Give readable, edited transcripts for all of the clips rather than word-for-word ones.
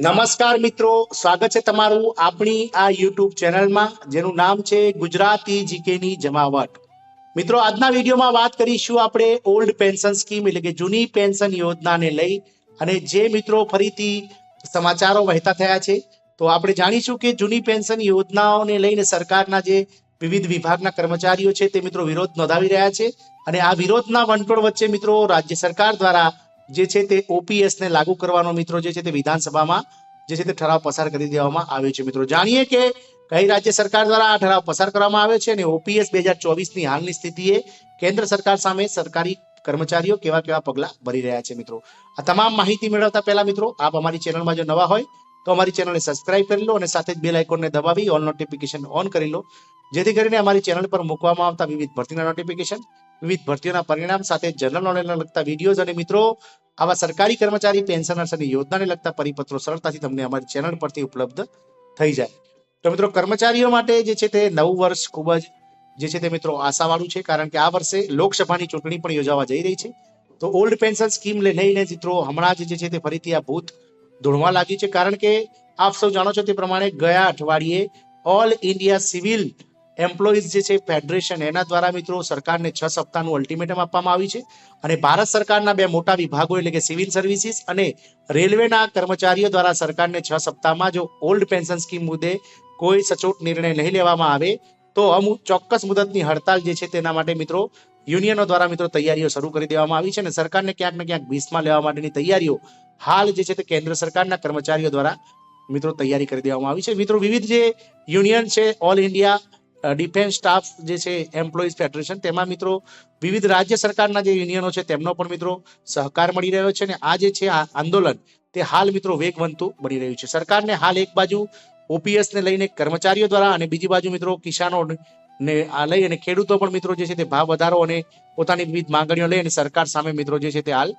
નમસ્કાર મિત્રો, સ્વાગત છે તમારું આપણી આ યુટ્યુબ ચેનલમાં જેનું નામ છે ગુજરાતી જીકેની જમાવટ. મિત્રો, આજના વિડીયોમાં વાત કરીશું આપણે ઓલ્ડ પેન્શન સ્કીમ એટલે કે જૂની પેન્શન યોજનાને લઈ અને જે મિત્રો ફરીથી સમાચારો વહેતા થયા છે તો આપણે જાણીશું કે જૂની પેન્શન યોજનાઓને લઈને સરકારના જે વિવિધ વિભાગના કર્મચારીઓ છે તે મિત્રો વિરોધ નોંધાવી રહ્યા છે અને આ વિરોધના વંટોળ વચ્ચે મિત્રો રાજ્ય સરકાર દ્વારા જે છે તે ઓપીએસ ને લાગુ કરવાનો મિત્રો જે છે તે વિધાનસભામાં જે છે તે ઠરાવ પસાર કરી દેવામાં આવ્યો છે. મિત્રો જાણીએ કે કઈ રાજ્ય સરકાર દ્વારા આ ઠરાવ પસાર કરવામાં આવ્યો છે અને ઓપીએસ 2024 ની હાલની સ્થિતિએ કેન્દ્ર સરકાર સામે સરકારી કર્મચારીઓ કેવા કેવા પગલા ભરી રહ્યા છે. મિત્રો આ તમામ માહિતી મેળવતા પહેલા મિત્રો આપ અમારી ચેનલમાં જો નવા હોય તો અમારી ચેનલને સબસ્ક્રાઇબ કરી લો અને સાથે જ બેલ આઇકોનને દબાવી ઓલ નોટિફિકેશન ઓન કરી લો, જેથી કરીને અમારી ચેનલ પર મૂકવામાં આવતા વિવિધ ભરતીના નોટિફિકેશન, વિવિધ ભરતીઓના પરિણામ સાથે જનરલ નોલેજને લગતા વિડીયોઝ અને મિત્રો આવા સરકારી કર્મચારી પેન્શનર્સ અને યોજનાને લગતા પરિપત્રો સરળતાથી તમને અમારી ચેનલ પરથી ઉપલબ્ધ થઈ જાય. તો મિત્રો કર્મચારીઓ માટે જે છે તે નવું વર્ષ ખૂબ જ જે છે તે મિત્રો આશાવાળું છે, કારણ કે આ વર્ષે લોકસભાની ચૂંટણી પણ યોજાવા જઈ રહી છે. તો ઓલ્ડ પેન્શન સ્કીમ લઈને મિત્રો હમણાં જ જે છે તે ફરીથી આ ભૂત ધૂળવા લાગી છે, કારણ કે આપ સૌ જાણો છો તે પ્રમાણે ગયા અઠવાડિયે ઓલ ઇન્ડિયા સિવિલ એમ્પ્લોઈઝ જે છે ફેડરેશન એના દ્વારા મિત્રો સરકારને 6 સપ્તાહનું અલ્ટિમેટમ આપવામાં આવ્યું છે અને ભારત સરકારના બે મોટા વિભાગો એટલે કે સિવિલ સર્વિસીસ અને રેલવેના કર્મચારીઓ દ્વારા સરકારને 6 સપ્તાહમાં જો ઓલ્ડ પેન્શન સ્કીમ મુદ્દે કોઈ સચોટ નિર્ણય નહીં લેવામાં આવે તો અમુક ચોક્કસ મુદતની હડતાલ જે છે તેના માટે મિત્રો યુનિયનો દ્વારા મિત્રો તૈયારીઓ શરૂ કરી દેવામાં આવી છે અને સરકારને ક્યાંક ને ક્યાંક ભીસમાં લેવા માટેની તૈયારીઓ હાલ જે છે તે કેન્દ્ર સરકારના કર્મચારીઓ દ્વારા મિત્રો તૈયારી કરી દેવામાં આવી છે. મિત્રો વિવિધ જે યુનિયન છે ઓલ ઇન્ડિયા ડિફેન્સ સ્ટાફ જે છે એમ્પ્લોઈઝ ફેડરેશન, તેમાં મિત્રો વિવિધ રાજ્ય સરકારના જે યુનિયનો છે તેમનો પણ મિત્રો સહકાર મળી રહ્યો છે અને આ જે છે આંદોલન તે હાલ મિત્રો વેગવંતું બની રહ્યું છે. સરકારને હાલ એક બાજુ ઓપીએસ ને લઈને કર્મચારીઓ દ્વારા અને બીજી બાજુ મિત્રો કિસાનો ને આ લઈ અને ખેડૂતો પણ મિત્રો જે છે તે ભાવ વધારો અને પોતાની વિવિધ માંગણીઓ લઈ અને સરકાર સામે મિત્રો જે છે તે હાલ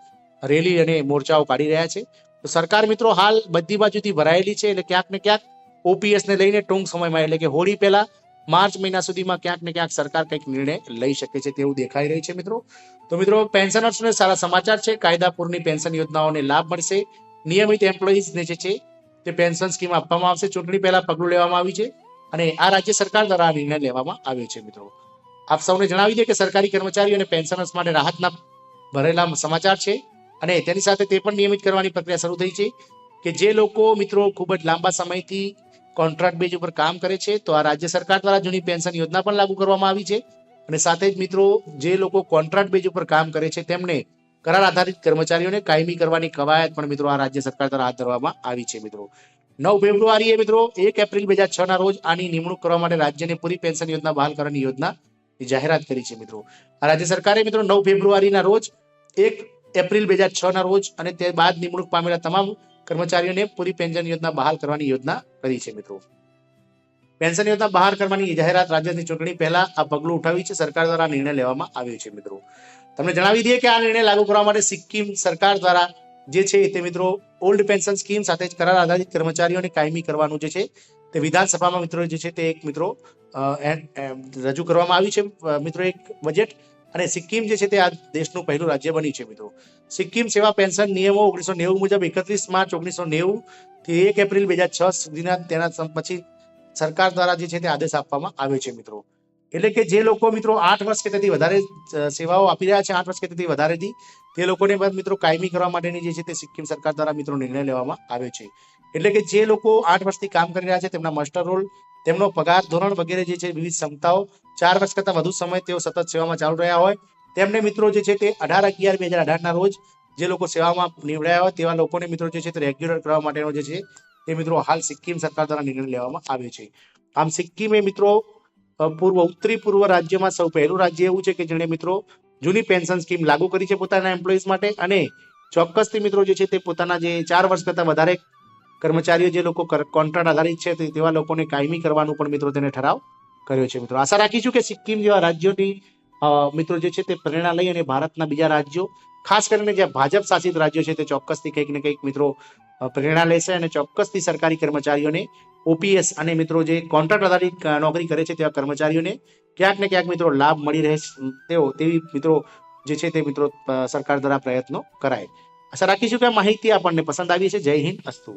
રેલી અને મોરચાઓ કાઢી રહ્યા છે. તો સરકાર મિત્રો હાલ બધી બાજુથી ભરાયેલી છે એટલે ક્યાંક ને ક્યાંક ઓપીએસ ને લઈને ટૂંક સમયમાં એટલે કે હોળી પહેલા માર્ચ મહિના સુધીમાં ક્યાંક ને ક્યાંક સરકાર કંઈક નિર્ણય લઈ શકે છે તેવું દેખાઈ રહ્યું છે. મિત્રો તો મિત્રો પેન્શનર્સને સારા સમાચાર છે, કાયદાપૂર્વકની પેન્શન યોજનાઓને લાભ મળશે. નિયમિત એમ્પ્લોઈઝને જે છે તે પેન્શન સ્કીમ આપવામાં આવશે. ચૂંટણી પહેલા પગલું લેવામાં આવ્યું છે અને આ રાજ્ય સરકાર દ્વારા નિર્ણય લેવામાં આવ્યો છે. મિત્રો આપ સૌને જણાવી દે કે સરકારી કર્મચારીઓ અને પેન્શનર્સ માટે રાહતના ભરેલા સમાચાર છે અને તેની સાથે તે પણ નિયમિત કરવાની પ્રક્રિયા શરૂ થઈ છે કે જે લોકો મિત્રો ખૂબ જ લાંબા સમયથી કોન્ટ્રાક્ટ બેઝ ઉપર કામ કરે છે તો આ રાજ્ય સરકાર દ્વારા જૂની પેન્શન યોજના પણ લાગુ કરવામાં આવી છે અને સાથે જ મિત્રો જે લોકો કોન્ટ્રાક્ટ બેઝ ઉપર કામ કરે છે તેમને કરાર આધારિત કર્મચારીઓને કાયમી કરવાની કવાયત પણ મિત્રો આ રાજ્ય સરકાર દ્વારા હાથ ધરવામાં આવી છે. મિત્રો 9 ફેબ્રુઆરીએ મિત્રો 1 એપ્રિલ 2006 ના રોજ આની નિમણૂક કરવા માટે રાજ્યની પૂરી પેન્શન યોજના બહાલ કરવાની યોજનાની જાહેરાત કરી છે. મિત્રો આ રાજ્ય સરકારે મિત્રો 9 ફેબ્રુઆરીના રોજ 1 એપ્રિલ 2006 ના રોજ અને ત્યારબાદ નિમણૂક પામેલા તમામ કર્મચારીઓને પૂરી પેન્શન યોજના બહાલ કરવાની યોજના કરી છે. મિત્રો પેન્શન યોજના બહાર કરવાની જાહેરાત રાજ્યની ચૂંટણી પહેલા આ પગલું ઉઠાવી છે, સરકાર દ્વારા નિર્ણય લેવામાં આવ્યો છે. મિત્રો તમને જણાવી દઈએ કે આ નિર્ણય લાગુ કરવા માટે સિક્કિમ સરકાર દ્વારા જે છે તે મિત્રો ઓલ્ડ પેન્શન સ્કીમ સાથે જ કરાર આધારિત કર્મચારીઓને કાયમી કરવાનું જે છે તે વિધાનસભામાં મિત્રો જે છે તે એક મિત્રો રજૂ કરવામાં આવ્યું છે મિત્રો એક બજેટ અને સિક્કિમ જે છે તે આ દેશનું પહેલું રાજ્ય બની છે. મિત્રો સિક્કિમ સેવા પેન્શન નિયમો 1990 મુજબ 31 માર્ચ 1990 થી 1 એપ્રિલ 2006 સુધીના તેના પછી સરકાર દ્વારા જે છે તે આદેશ આપવામાં આવ્યો છે. મિત્રો એટલે કે જે લોકો મિત્રો 8 વર્ષ કે તેથી વધારે સેવાઓ આપી રહ્યા છે, 8 વર્ષ કે તેથી વધારેથી તે લોકોને પણ મિત્રો કાયમી કરવા માટેની જે છે તે સિક્કિમ સરકાર દ્વારા મિત્રો નિર્ણય લેવામાં આવ્યો છે. એટલે કે જે લોકો 8 વર્ષથી કામ કરી રહ્યા છે તેમના માસ્ટર રોલ, તેમનો પગાર ધોરણ વગેરે જે છે વિવિધ ક્ષમતાઓ 4 વર્ષ કરતા વધુ સમય તેઓ સતત સેવામાં ચાલુ રહ્યા હોય તેમને મિત્રો જે છે તે 18/11/2018 ના રોજ જે લોકો સેવામાં નીવડ્યા હોય તેવા લોકોને મિત્રો જે છે તે રેગ્યુલર કરવા માટેનો જે છે તે મિત્રો હાલ સિક્કિમ સરકાર દ્વારા નિર્ણય લેવામાં આવ્યો છે. આમ સિક્કિમે મિત્રો ઉત્તરી પૂર્વ રાજ્યમાં સૌ પહેલું રાજ્ય એવું છે કે જેણે મિત્રો જૂની પેન્શન સ્કીમ લાગુ કરી છે પોતાના એમ્પ્લોઈઝ માટે અને ચોક્કસથી મિત્રો જે છે તે પોતાના જે 4 વર્ષ કરતા વધારે કર્મચારીઓ જે લોકો કોન્ટ્રાક્ટ આધારિત છે તેવા લોકોને કાયમી કરવાનું પણ મિત્રો તેને ઠરાવ કર્યો છે. મિત્રો આશા રાખીશું કે સિક્કિમ જેવા રાજ્યોની મિત્રો જે છે તે પ્રેરણા લઈ અને ભારતના બીજા રાજ્યો ખાસ કરીને જે ભાજપ શાસિત રાજ્યો છે તે ચોક્કસથી કંઈક ને કંઈક મિત્રો પ્રેરણા લેશે અને ચોક્કસથી સરકારી કર્મચારીઓને ઓપીએસ અને મિત્રો જે કોન્ટ્રાક્ટ આધારિત નોકરી કરે છે તેવા કર્મચારીઓને ક્યાંક ને ક્યાંક મિત્રો લાભ મળી રહે તેવી મિત્રો જે છે તે મિત્રો સરકાર દ્વારા પ્રયત્નો કરાય. આશા રાખીશું કે આ માહિતી આપણને પસંદ આવી છે. જય હિન્દ, અસ્તુ.